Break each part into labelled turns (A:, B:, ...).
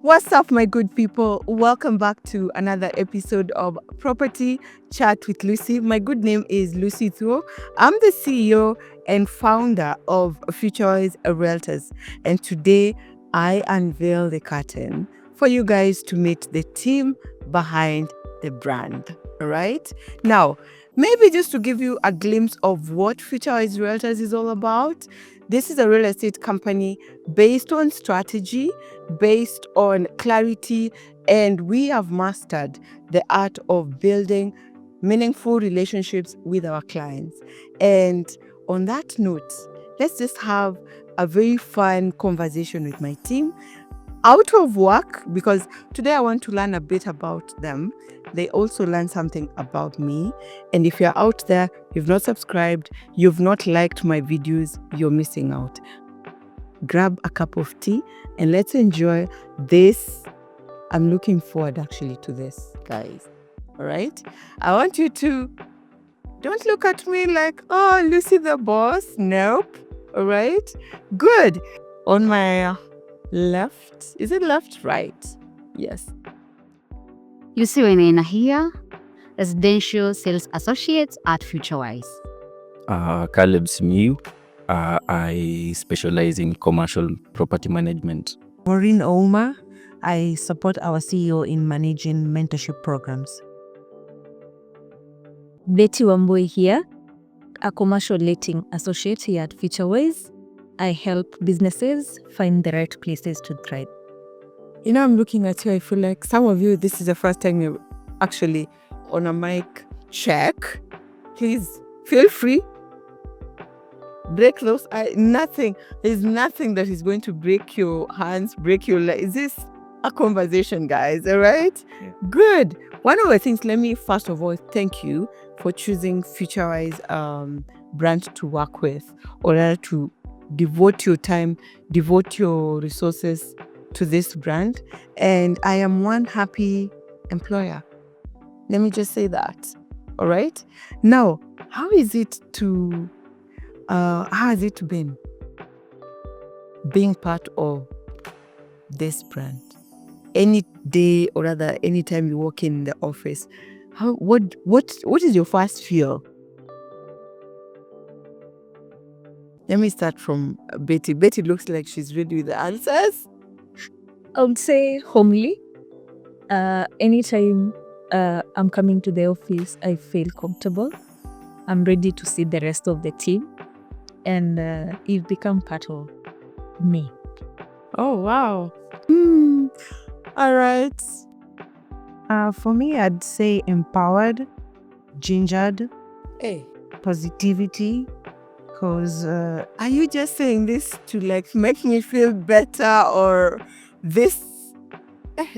A: What's up, my good people? Welcome back to another episode of Property Chat with Lucy. My good name is Lucy Thuo. I'm the CEO and founder of FutureWise Realtors. And today I unveil the curtain for you guys to meet the team behind the brand. All right? Now, maybe just to give you a glimpse of what FutureWise Realtors is all about, this is a real estate company based on strategy, based on clarity, and we have mastered the art of building meaningful relationships with our clients. And on that note, let's just have a very fun conversation with my team out of work, because today I want to learn a bit about them. They also learn something about me. And if you're out there, you've not subscribed, you've not liked my videos, you're missing out. Grab a cup of tea and let's enjoy this. I'm looking forward actually to this, guys. All right? I want you to don't look at me like, oh, Lucy the boss. Nope. All right? Good. On my left. Is it left? Right. Yes.
B: Lucy Thuo here, Residential Sales Associate at FutureWise.
C: Caleb Simiu. I specialize in commercial property management.
D: Maureen Ouma. I support our CEO in managing mentorship programs.
E: Betty Wambui here, a commercial letting associate here at FutureWise. I help businesses find the right places to thrive.
A: You know, I'm looking at you, I feel like some of you, this is the first time you're actually on a mic check. Please feel free. Break those eyes. Nothing. There's nothing that is going to break your hands, break your legs. Is this a conversation, guys? All right?
C: Yeah.
A: Good. One of the things, let me first of all thank you for choosing FutureWise brand to work with, or rather to devote your time, devote your resources to this brand. And I am one happy employer. Let me just say that. All right? Now, how has it been being part of this brand? Any day, or rather anytime you walk in the office, what is your first feel? Let me start from Betty. Betty looks like she's ready with the answers.
E: I would say homely. Anytime I'm coming to the office, I feel comfortable. I'm ready to see the rest of the team, and you've become part of me.
A: Oh, wow. All right.
D: For me, I'd say empowered, gingered,
A: Hey,
D: positivity, because
A: are you just saying this to like make me feel better, or this?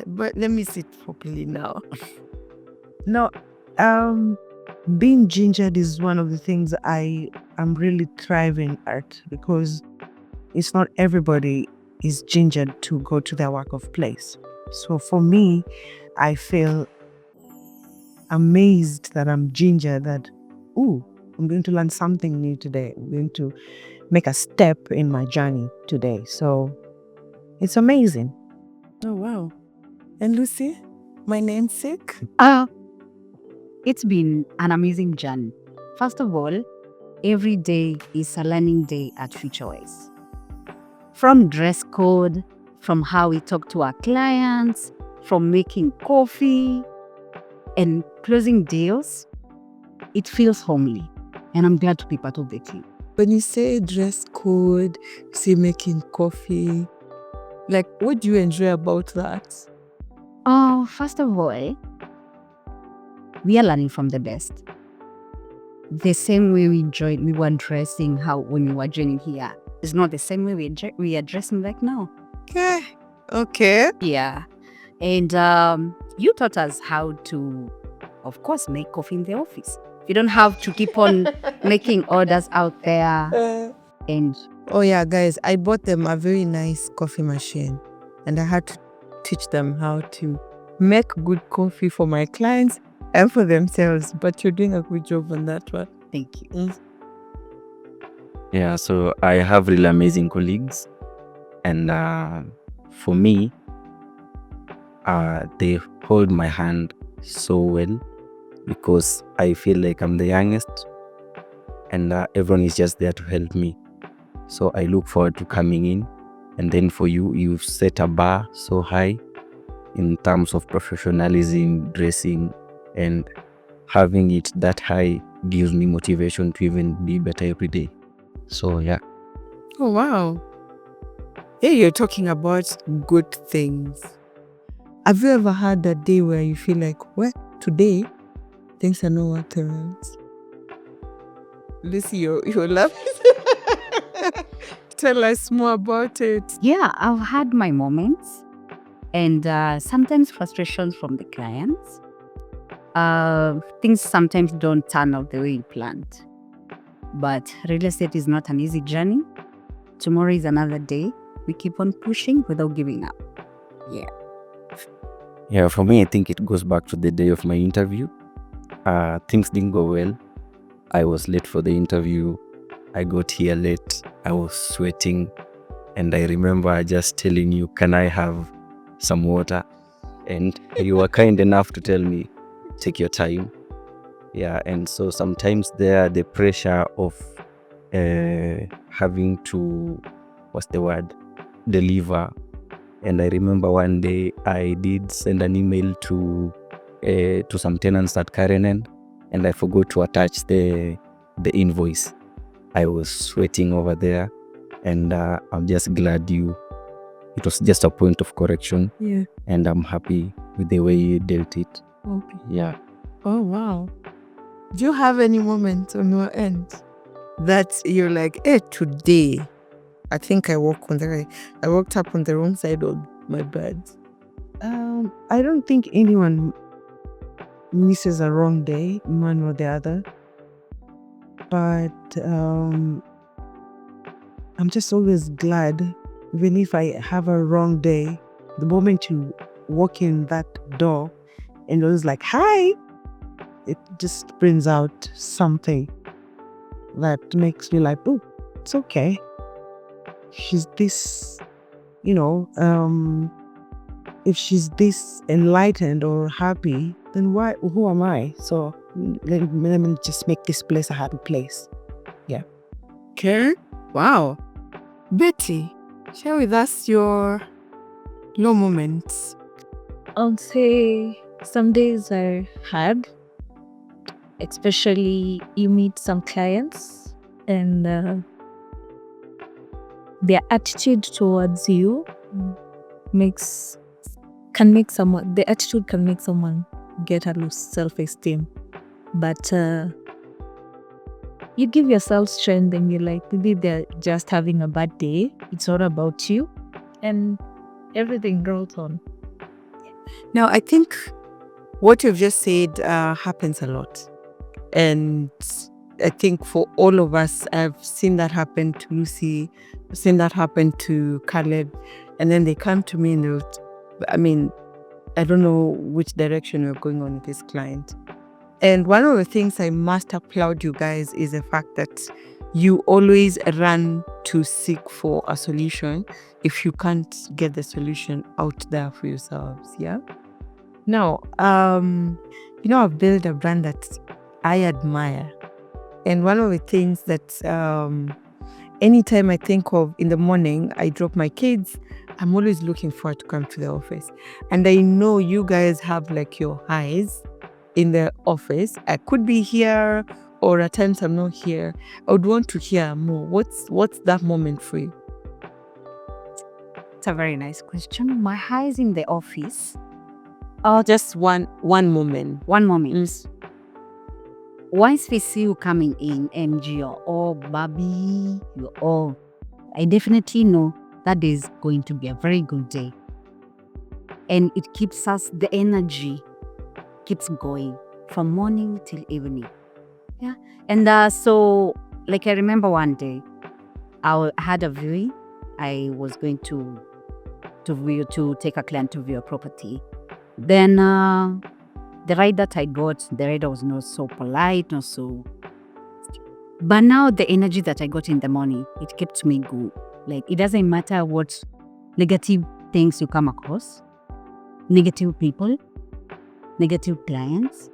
A: But let me sit properly now.
D: being gingered is one of the things I am really thriving at, because it's not everybody is gingered to go to their work of place. So for me, I feel amazed that I'm ginger, that, I'm going to learn something new today. I'm going to make a step in my journey today. So it's amazing.
A: Oh, wow. And Lucy, my namesake?
B: It's been an amazing journey. First of all, every day is a learning day at FutureWise. From dress code, from how we talk to our clients, from making coffee and closing deals, it feels homely. And I'm glad to be part of the team.
A: When you say dress code, you say making coffee, like what do you enjoy about that?
B: First of all, we are learning from the best. The same way we were dressing when we were joining here is not the same way we are dressing like now.
A: Okay.
B: Yeah. And you taught us how to, of course, make coffee in the office. You don't have to keep on making orders out there. And
A: oh yeah, guys, I bought them a very nice coffee machine, and I had to teach them how to make good coffee for my clients and for themselves. But you're doing a good job on that one.
B: thank you.
C: Yeah, so I have really amazing colleagues. And for me, they hold my hand so well because I feel like I'm the youngest and everyone is just there to help me. So I look forward to coming in. And then for you, you've set a bar so high in terms of professionalism, dressing, and having it that high gives me motivation to even be better every day. So yeah.
A: Oh, wow. Hey, you're talking about good things. Have you ever had that day where you feel like, well, today, things are not what they want? Lucy, you're laughing. Tell us more about it.
B: Yeah, I've had my moments and sometimes frustrations from the clients. Things sometimes don't turn out the way you planned. But real estate is not an easy journey. Tomorrow is another day. We keep on pushing without giving up. Yeah.
C: Yeah, for me, I think it goes back to the day of my interview. Things didn't go well. I was late for the interview. I got here late. I was sweating. And I remember just telling you, can I have some water? And you were kind enough to tell me, take your time. Yeah, and so sometimes the pressure of having to, deliver. And I remember one day I did send an email to some tenants at Karenen, and I forgot to attach the invoice. I was sweating over there, and I'm just glad it was just a point of correction.
A: Yeah.
C: And I'm happy with the way you dealt it.
A: Okay.
C: Yeah.
A: Oh, wow. Do you have any moment on your end that you're like, hey, today, I think I walked up on the wrong side of my bed?
D: I don't think anyone misses a wrong day, one or the other. But I'm just always glad, even if I have a wrong day, the moment you walk in that door and it was like, hi, it just brings out something that makes me like, oh, it's okay. She's this, if she's this enlightened or happy, then who am I? So let me just make this place a happy place. Yeah.
A: Okay. Wow. Betty, share with us your low moments.
E: I'll say some days are hard, especially you meet some clients and their attitude towards you can make someone get a low self-esteem. But you give yourself strength and you're like, maybe they're just having a bad day. It's all about you. And everything rolls on.
A: Now, I think what you've just said happens a lot. And I think for all of us, I've seen that happen to Lucy, I've seen that happen to Caleb. And then they come to me and I don't know which direction we're going on with this client. And one of the things I must applaud you guys is the fact that you always run to seek for a solution if you can't get the solution out there for yourselves. Yeah. Now, I've built a brand that I admire. And one of the things that anytime I think of in the morning, I drop my kids, I'm always looking forward to come to the office. And I know you guys have like your highs in the office. I could be here or at times I'm not here. I would want to hear more. What's that moment for you?
B: It's a very nice question. My highs in the office.
A: Oh, just one moment.
B: One moment. Once we see you coming in and you're all Bobby, I definitely know that day is going to be a very good day. And it keeps us, the energy keeps going from morning till evening. Yeah. And so, like I remember one day, I had a viewing. I was going to take a client to view a property. Then the ride that I got, the rider was not so polite, not so. But now the energy that I got in the morning, it kept me good. Like, it doesn't matter what negative things you come across. negative people, negative clients.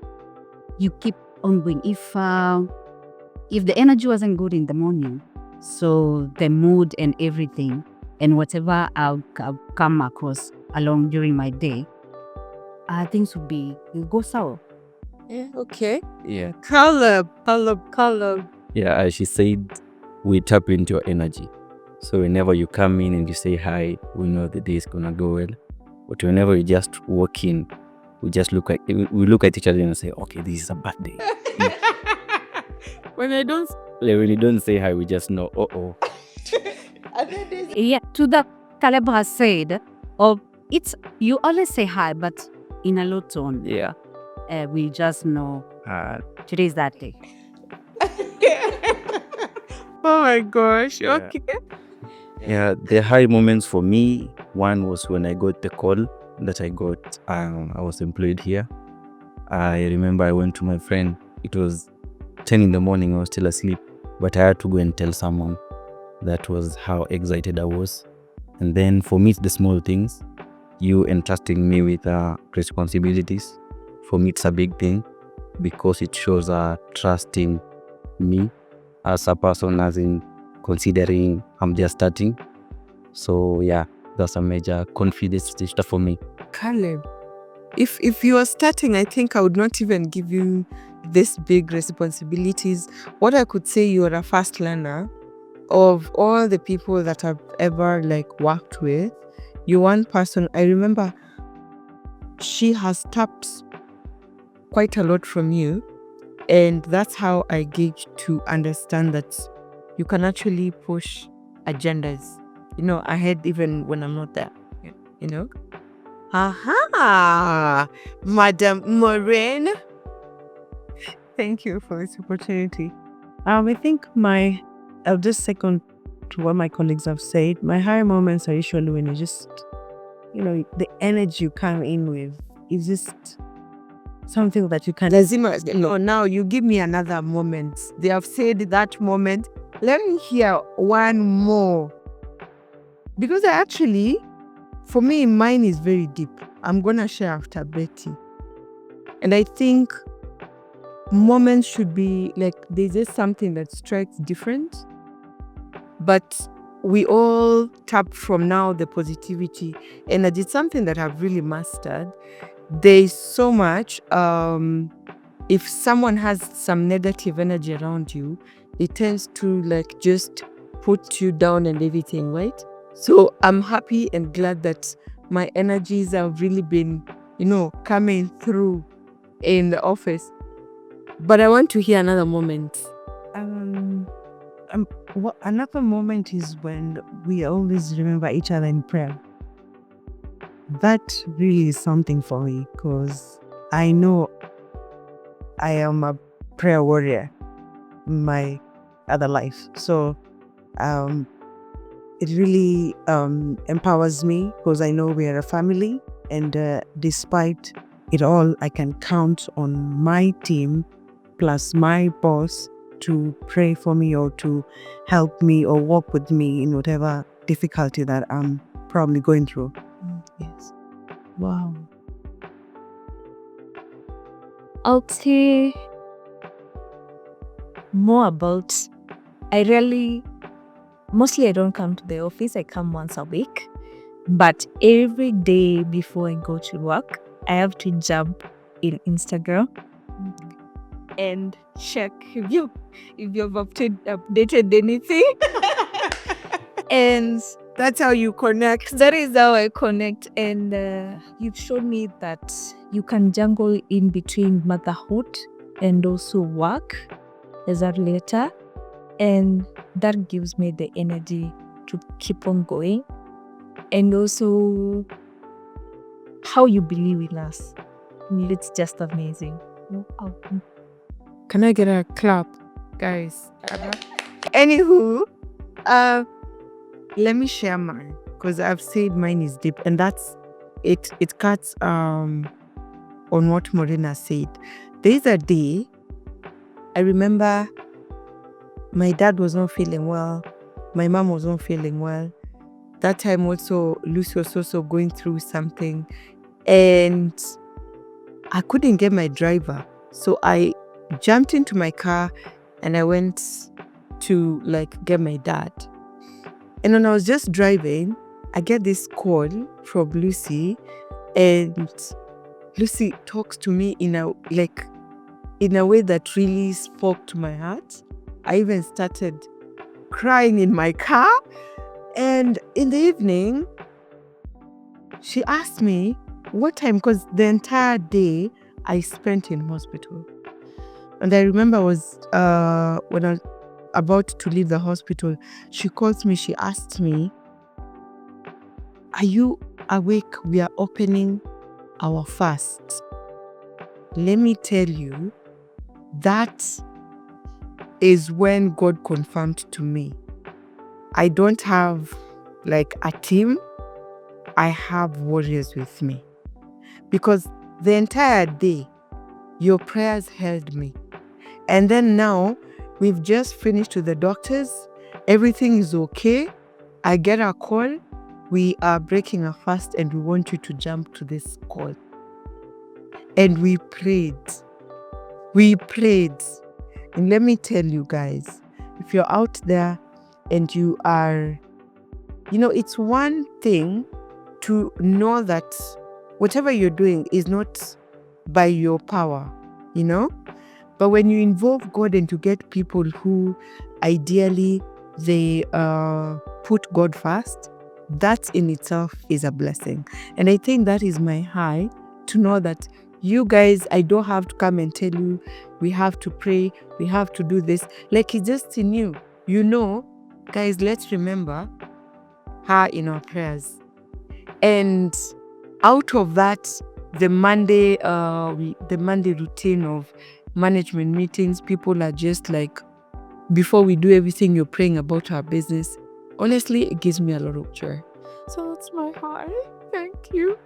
B: You keep on going. If the energy wasn't good in the morning, so the mood and everything and whatever I'll come across along during my day, things will go sour.
A: Yeah, okay.
C: Yeah.
A: Color.
C: Yeah, as she said, we tap into your energy. So whenever you come in and you say hi, we know the day is gonna go well. But whenever you just walk in, we look at each other and say, okay, this is a bad day.
A: When I don't.
C: When you don't say hi, we just know,
B: Yeah, to the Caleb has said, you always say hi, but in a low tone.
C: Yeah.
B: We just know today's that day.
A: Oh my gosh.
C: Yeah.
A: Okay.
C: Yeah, the high moments for me, one was when I got the call that I got, I was employed here. I remember I went to my friend. It was 10 in the morning, I was still asleep, but I had to go and tell someone. That was how excited I was. And then for me, it's the small things. You entrusting me with responsibilities. For me, it's a big thing because it shows trust in me as a person, as in considering I'm just starting. So yeah, that's a major confidence booster for me.
A: Caleb, if you are starting, I think I would not even give you this big responsibilities. What I could say, you are a fast learner. Of all the people that I've ever worked with, you're one person. I remember she has tapped quite a lot from you, and that's how I gauge to understand that you can actually push agendas, ahead even when I'm not there. Aha, Madam Maureen.
D: Thank you for this opportunity. I think I'll just second to what my colleagues have said. My higher moments are usually when you just, the energy you come in with is just something that you can.
A: Lazima, no, now you give me another moment. They have said that moment. Let me hear one more. Because for me, mine is very deep. I'm going to share after Betty. And I think moments should be there's just something that strikes different. But we all tap from now the positivity. And it's something that I've really mastered. There's so much. If someone has some negative energy around you, it tends to just put you down and everything, right? So I'm happy and glad that my energies have really been, coming through in the office. But I want to hear another moment.
D: Another moment is when we always remember each other in prayer. That really is something for me because I know I am a prayer warrior in my other life. So it really empowers me because I know we are a family, and despite it all, I can count on my team plus my boss to pray for me or to help me or walk with me in whatever difficulty that I'm probably going through.
A: Yes.
E: Wow. I'll say more about, mostly I don't come to the office, I come once a week. But every day before I go to work, I have to jump in Instagram and check if you've updated anything. And
A: That's how you connect.
E: that is how I connect. And you've shown me that you can jungle in between motherhood and also work as a relator. And that gives me the energy to keep on going. And also how you believe in us. It's just amazing.
A: Can I get a clap, guys? Anywho, let me share mine because I've said mine is deep, and that's it. It cuts on what Morena said. There's a day I remember my dad was not feeling well, my mom was not feeling well. That time also Lucy was also going through something, and I couldn't get my driver. So I jumped into my car and I went to like get my dad. And when I was just driving, I get this call from Lucy, and Lucy talks to me in a way that really spoke to my heart. I even started crying in my car. And in the evening, she asked me what time, because the entire day I spent in hospital. And I remember when I was about to leave the hospital, she calls me, she asked me, "Are you awake? We are opening our fast." Let me tell you, that is when God confirmed to me, I don't have like a team, I have warriors with me. Because the entire day, your prayers held me. And then now, we've just finished with the doctors, everything is okay. I get a call, we are breaking a fast and we want you to jump to this call. And we prayed. And let me tell you guys, if you're out there and you are, it's one thing to know that whatever you're doing is not by your power, but when you involve God and to get people who ideally they put God first, that in itself is a blessing. And I think that is my high, to know that you guys, I don't have to come and tell you, we have to pray, we have to do this. Like, it's just in you. Guys, let's remember her in our prayers. And out of that, the Monday routine of management meetings, people are just like, before we do everything, you're praying about our business. Honestly, it gives me a lot of joy. So that's my heart. Thank you.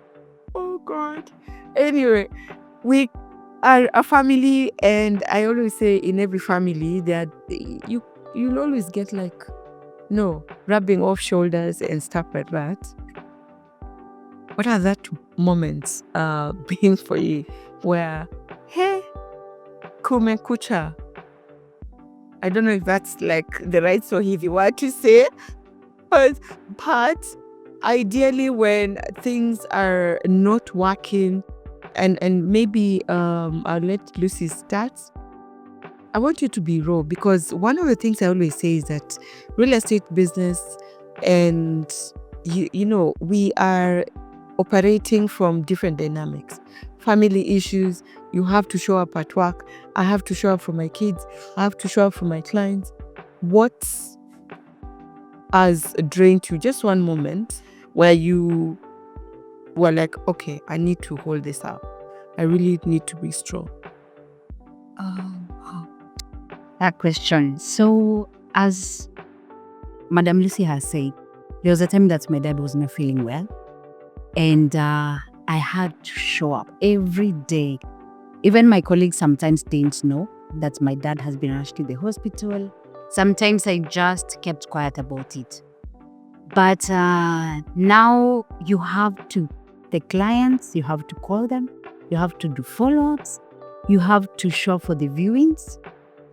A: Oh God. Anyway, we are a family, and I always say in every family that you'll always get like, rubbing off shoulders and stuff like that. What are that moments being for you where, hey, kumekucha? I don't know if that's like the right Swahili word to say, but ideally when things are not working, and maybe I'll let Lucy start. I want you to be raw, because one of the things I always say is that real estate business, and we are operating from different dynamics. Family issues, you have to show up at work. I have to show up for my kids. I have to show up for my clients. What has drained you? Just one moment where you were like, okay, I need to hold this up. I really need to be strong.
B: That question. So, as Madam Lucy has said, there was a time that my dad was not feeling well, and I had to show up every day. Even my colleagues sometimes didn't know that my dad has been rushed to the hospital. Sometimes I just kept quiet about it. But now you have to, the clients, you have to call them, you have to do follow-ups, you have to show up for the viewings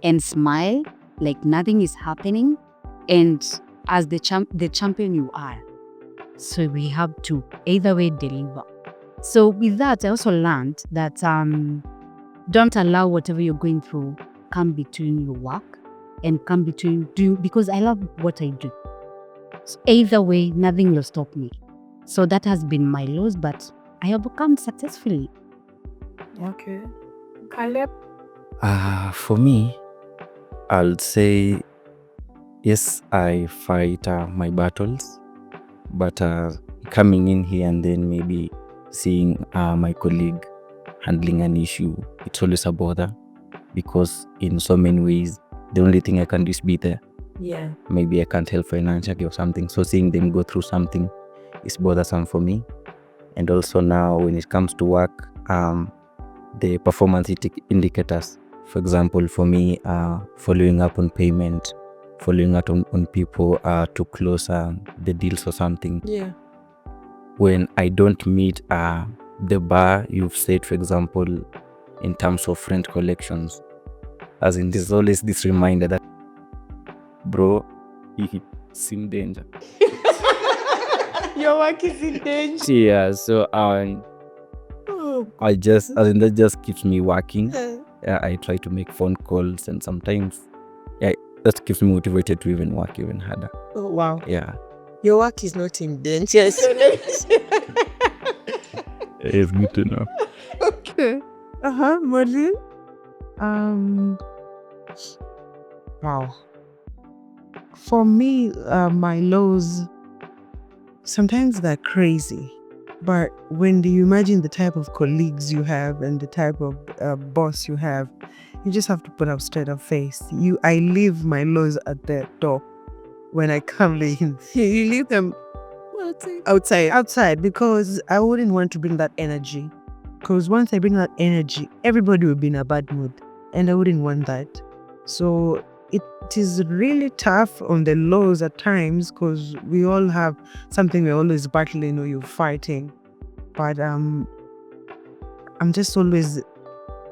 B: and smile like nothing is happening, and as the champion you are. So we have to either way deliver. So with that, I also learned that don't allow whatever you're going through come between your work and come between you, because I love what I do. So either way, nothing will stop me. So that has been my loss, but I have overcome successfully.
E: Okay. Caleb?
C: For me, I'll say yes, I fight my battles, but coming in here and then maybe seeing my colleague handling an issue, it's always a bother, because in so many ways, the only thing I can do is be there.
A: Yeah.
C: Maybe I can't help financially or something. So seeing them go through something is bothersome for me. And also now when it comes to work, the performance indicators, for example, for me, following up on payment, following up on people to close the deals or something.
A: Yeah.
C: When I don't meet the bar you've said, for example, in terms of rent collections, as in there's always this reminder that, bro, it's in danger.
A: Your work is in danger.
C: Yeah, so I just, as in, that just keeps me working. I try to make phone calls, and sometimes, yeah, that keeps me motivated to even work even harder.
A: Oh, wow.
C: Yeah,
A: Your work is not in danger. So
C: it's good to know.
A: okay. Maureen?
D: Wow. For me, my lows, sometimes they're crazy. But when you imagine the type of colleagues you have and the type of boss you have, you just have to put up straight up face. I leave my lows at the door when I come in.
A: You leave them outside.
D: Outside, because I wouldn't want to bring that energy. Because once I bring that energy, everybody will be in a bad mood. And I wouldn't want that. So it is really tough on the lows at times, because we all have something we're always battling or you're fighting. But I'm just always,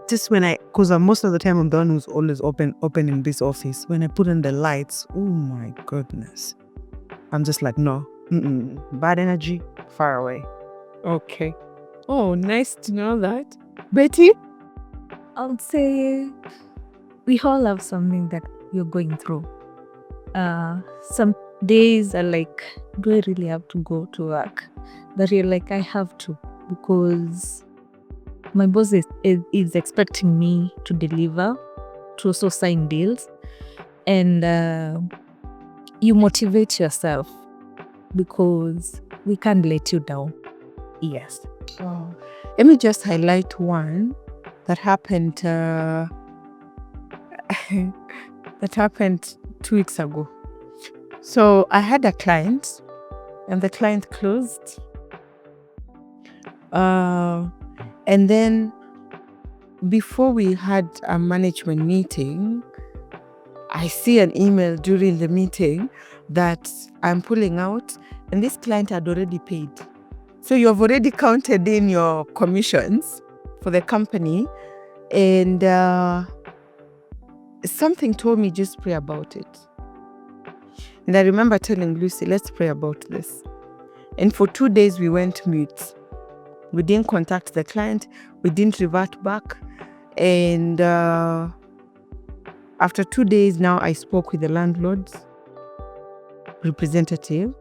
D: because most of the time I'm the one who's always open in this office. When I put on the lights, oh my goodness, I'm just like, no, bad energy, far away.
A: Okay. Oh, nice to know that. Betty?
E: I'll say we all have something that you're going through. Some days are like, do I really have to go to work? But you're like, I have to, because my boss is expecting me to deliver, to also sign deals. And you motivate yourself, because we can't let you down. Yes.
A: Oh. Let me just highlight one that happened that happened 2 weeks ago. So I had a client, and the client closed. And then before we had a management meeting, I see an email during the meeting that I'm pulling out, and this client had already paid. So you have already counted in your commissions for the company, and something told me, just pray about it. And I remember telling Lucy, let's pray about this. And for 2 days we went mute. We didn't contact the client. We didn't revert back. And after 2 days now, I spoke with the landlord's representative.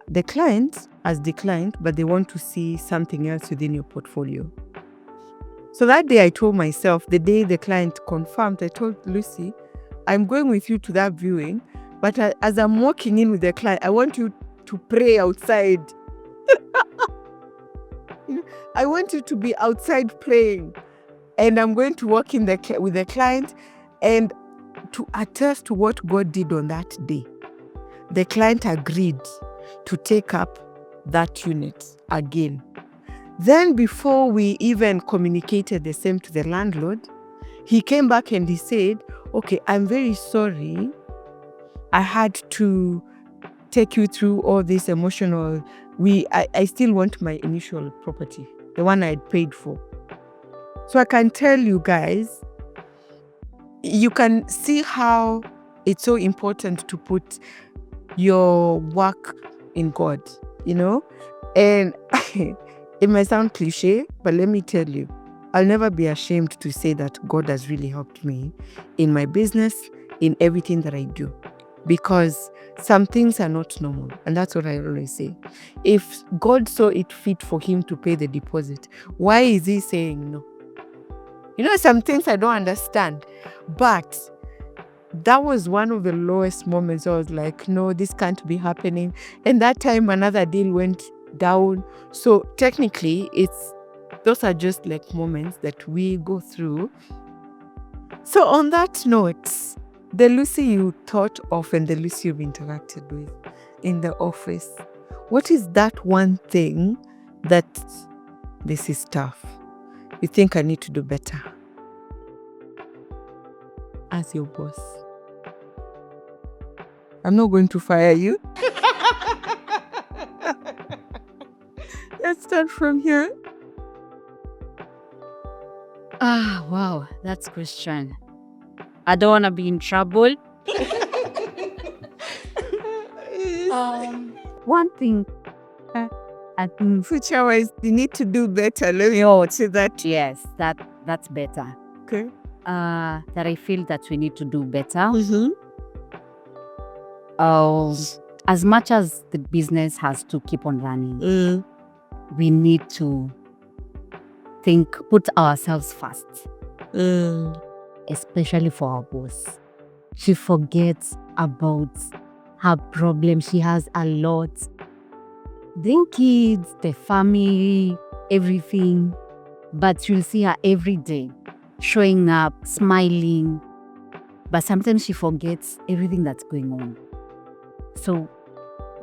A: The client has declined, but they want to see something else within your portfolio. So that day I told myself, the day the client confirmed, I told Lucy, I'm going with you to that viewing, but as I'm walking in with the client, I want you to pray outside. I want you to be outside praying. And I'm going to walk in with the client and to attest to what God did on that day. The client agreed to take up that unit again. Then before we even communicated the same to the landlord, he came back and he said, okay, I'm very sorry. I had to take you through all this emotional. I still want my initial property, the one I had paid for. So I can tell you guys, you can see how it's so important to put your work in God, and it might sound cliche, but let me tell you, I'll never be ashamed to say that God has really helped me in my business, in everything that I do, because some things are not normal. And that's what I always say. If God saw it fit for him to pay the deposit, why is he saying no? Some things I don't understand, but that was one of the lowest moments. I was like, no, this can't be happening. And that time another deal went down. So technically those are just like moments that we go through. So on that note, the Lucy you thought of and the Lucy you've interacted with in the office, what is that one thing that this is tough, you think I need to do better as your boss? I'm not going to fire you. Let's start from here.
B: Wow, that's question. I don't want to be in trouble. One thing, I think,
A: FutureWise, you need to do better. Let me say that.
B: yes, that's better.
A: Okay.
B: That I feel that we need to do better.
A: Mm-hmm.
B: As much as the business has to keep on running,
A: Mm.
B: we need to put ourselves first, especially for our boss. She forgets about her problem. She has a lot. The kids, the family, everything. But you'll see her every day, showing up, smiling. But sometimes she forgets everything that's going on. So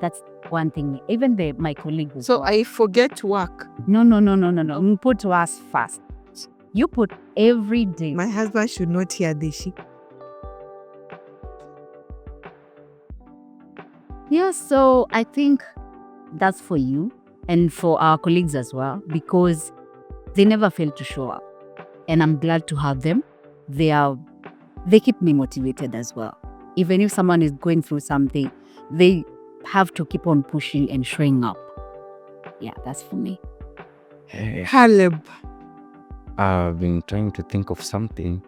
B: that's one thing. Even my colleague.
A: So I forget work.
B: No. You put us first. You put every day.
A: My husband should not hear this.
B: Yeah, so I think that's for you and for our colleagues as well, because they never fail to show up. And I'm glad to have them. They keep me motivated as well. Even if someone is going through something, they have to keep on pushing and showing up. Yeah, that's for me.
A: Caleb.
C: I've been trying to think of something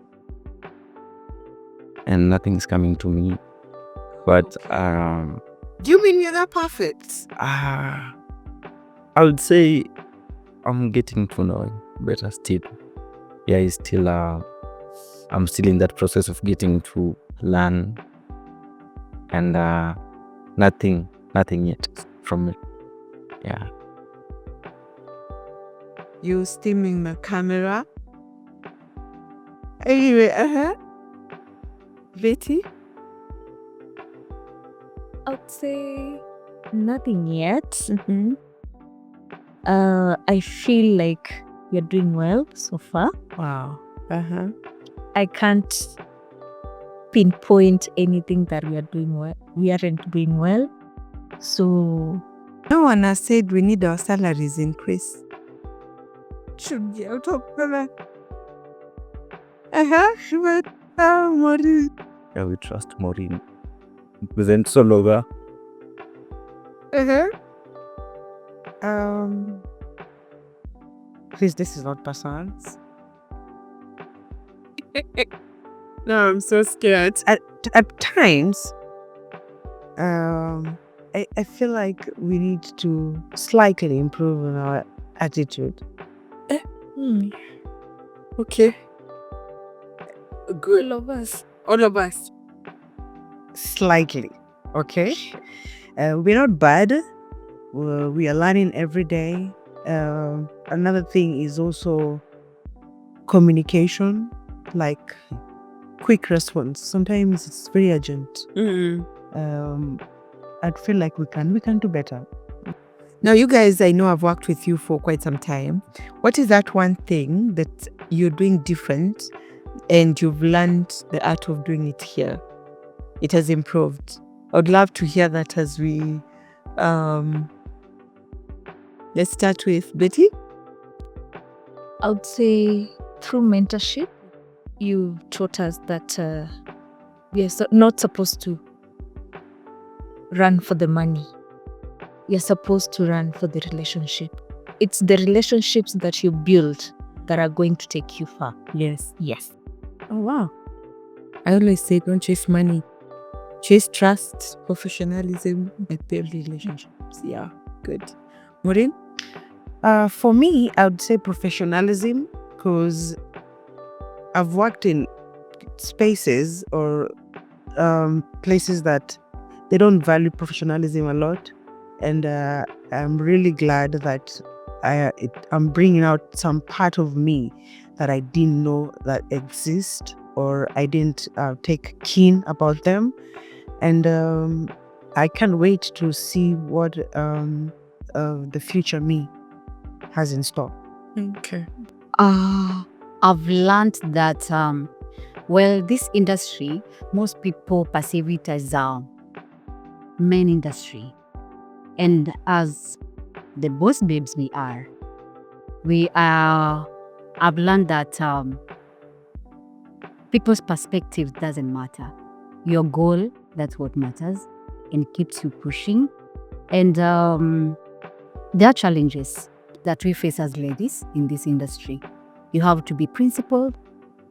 C: and nothing's coming to me. But
A: Do you mean you're not perfect?
C: I would say I'm getting to know him better still. Yeah, he's still I'm still in that process of getting to learn, and nothing yet from it. Yeah.
A: You steaming the camera. Anyway, Betty?
E: I'd say nothing yet.
A: Mm-hmm.
E: I feel like you're doing well so far.
A: Wow.
E: I can't pinpoint anything that we are doing well. We aren't doing well. So
A: No one has said we need our salaries increased. Should be out of color. Maureen.
C: Yeah, we trust Maureen. Present Sologa.
D: Please, this is not personal.
A: No, I'm so scared.
D: At times, I feel like we need to slightly improve on our attitude.
A: Okay. Good. All of us.
D: Slightly, okay? We're not bad. We are learning every day. Another thing is also communication, like quick response. Sometimes it's very urgent. I feel like we can do better.
A: Now, you guys, I know I've worked with you for quite some time. What is that one thing that you're doing different and you've learned the art of doing it here? It has improved. I would love to hear that as we... let's start with Betty.
E: I would say through mentorship, you taught us that we are not supposed to run for the money. You're supposed to run for the relationship. It's the relationships that you build that are going to take you far.
A: Yes.
E: Yes.
A: Oh, wow. I always say don't chase money. Chase trust, professionalism, and build relationships. Yeah, good. Maureen?
D: For me, I would say professionalism, because I've worked in spaces or places that they don't value professionalism a lot, and I'm really glad that I'm bringing out some part of me that I didn't know that exist, or I didn't take keen about them, and I can't wait to see what the future me has in store.
A: Okay.
B: I've learned that, this industry, most people perceive it as a men industry. And as the boss babes we are I've learned that people's perspective doesn't matter. Your goal, that's what matters and keeps you pushing. And there are challenges that we face as ladies in this industry. You have to be principled,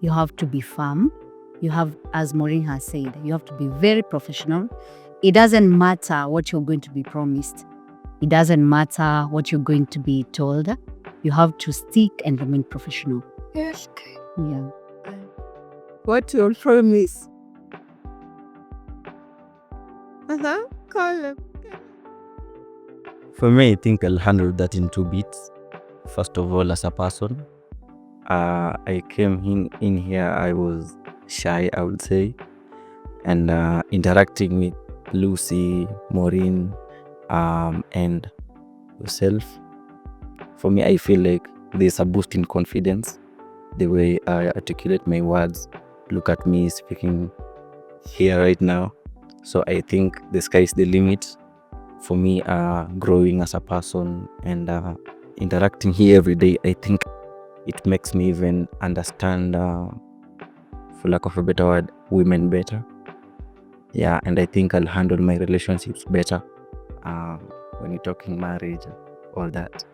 B: you have to be firm, you have, as Maureen has said, you have to be very professional. It doesn't matter what you're going to be promised. It doesn't matter what you're going to be told. You have to stick and remain professional.
A: Yes.
B: Yeah.
A: What your promise? Call him.
C: For me, I think I'll handle that in 2 bits. First of all, as a person, I came in here, I was shy, I would say, and interacting with Lucy, Maureen, and yourself. For me, I feel like there's a boost in confidence. The way I articulate my words, look at me speaking here right now. So I think the sky is the limit for me, growing as a person and interacting here every day. I think it makes me even understand, for lack of a better word, women better. Yeah, and I think I'll handle my relationships better when you're talking marriage, all that.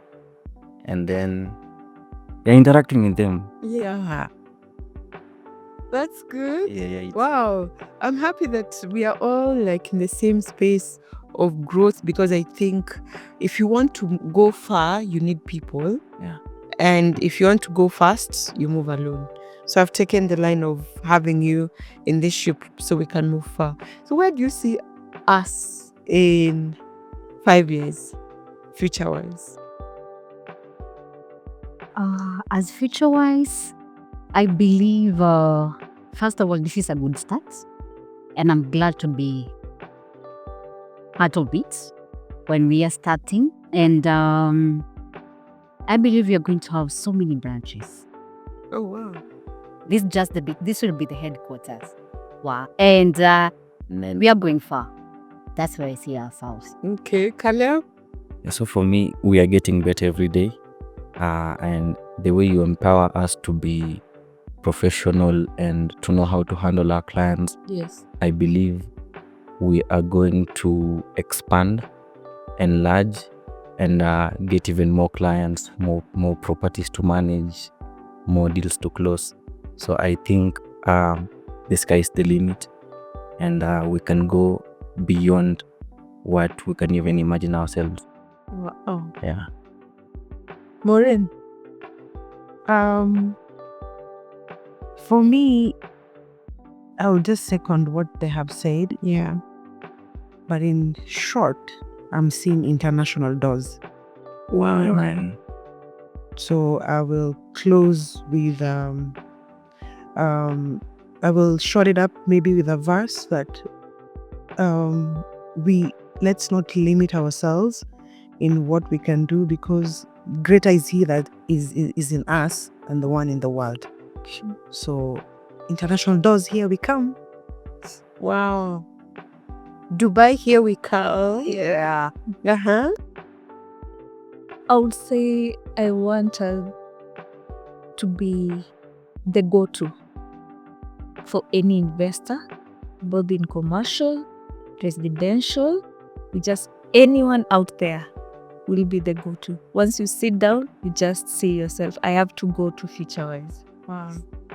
C: And then interacting with them.
A: Yeah. That's good.
C: Yeah.
A: Wow. I'm happy that we are all like in the same space of growth, because I think if you want to go far, you need people.
C: Yeah.
A: And if you want to go fast, you move alone. So I've taken the line of having you in this ship so we can move far. So where do you see us in 5 years, FutureWise?
B: As FutureWise, I believe, first of all, this is a good start. And I'm glad to be part of it when we are starting. And I believe we are going to have so many branches.
A: Oh, wow.
B: This will be the headquarters. Wow. And we are going far. That's where I see ourselves.
A: Okay, Caleb?
C: Yeah, so for me, we are getting better every day. And the way you empower us to be professional and to know how to handle our clients,
A: Yes.
C: I believe we are going to expand, enlarge, and get even more clients, more properties to manage, more deals to close. So I think the sky is the limit, and we can go beyond what we can even imagine ourselves.
A: Wow.
C: Yeah.
A: Maureen?
D: For me, I would just second what they have said.
A: Yeah.
D: But in short, I'm seeing international doors.
A: Wow.
D: So I will close with I will short it up maybe with a verse that let's not limit ourselves in what we can do, because greater is he that is in us than the one in the world. So international doors, here we come.
A: Wow. Dubai, here we come.
D: Yeah.
E: I would say I want us to be the go-to for any investor, both in commercial, residential, just anyone out there will be the go-to. Once you sit down, you just see yourself, I have to go to FutureWise.
A: Wow.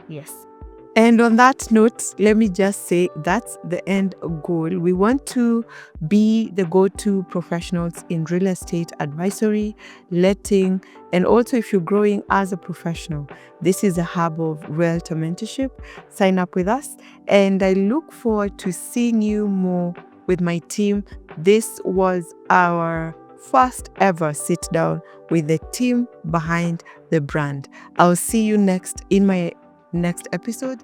E: Yes.
A: And on that note, let me just say that's the end goal. We want to be the go-to professionals in real estate advisory, letting, and also if you're growing as a professional, this is a hub of realtor mentorship. Sign up with us, and I look forward to seeing you more with my team. This was our first ever sit down with the team behind the brand. I'll see you next in my next episode.